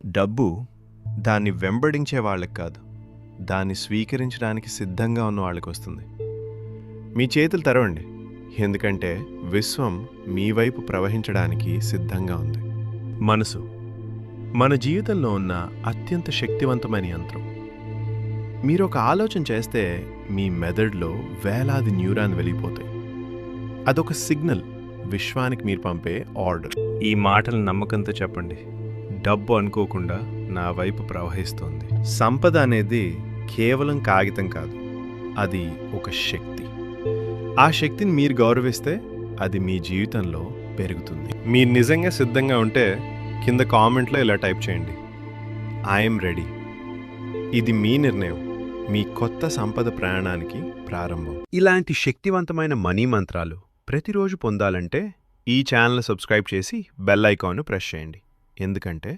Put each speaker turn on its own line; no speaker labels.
డబ్బు దాన్ని వెంబడించే వాళ్ళకి కాదు, దాన్ని స్వీకరించడానికి సిద్ధంగా ఉన్న వాళ్ళకి వస్తుంది. మీ చేతులు తెరవండి, ఎందుకంటే విశ్వం మీ వైపు ప్రవహించడానికి సిద్ధంగా ఉంది. మనసు మన జీవితంలో ఉన్న అత్యంత శక్తివంతమైన యంత్రం. మీరు ఒక ఆలోచన చేస్తే మీ మెదడులో వేలాది న్యూరాన్ వెలిగిపోతాయి. అదొక సిగ్నల్, విశ్వానికి మీరు పంపే ఆర్డర్. ఈ మాటలు నమ్మకంతో చెప్పండి, డబ్బు అనుకోకుండా నా వైపు ప్రవహిస్తోంది. సంపద అనేది కేవలం కాగితం కాదు, అది ఒక శక్తి. ఆ శక్తిని మీరు గౌరవిస్తే అది మీ జీవితంలో పెరుగుతుంది. మీరు నిజంగా సిద్ధంగా ఉంటే కింద కామెంట్లో ఇలా టైప్ చేయండి, ఐఎమ్ రెడీ. ఇది మీ నిర్ణయం, మీ కొత్త సంపద ప్రయాణానికి ప్రారంభం. ఇలాంటి శక్తివంతమైన మనీ మంత్రాలు ప్రతిరోజు పొందాలంటే ఈ ఛానల్ సబ్స్క్రైబ్ చేసి బెల్ ఐకాన్ను ప్రెస్ చేయండి. ఎందుకంటే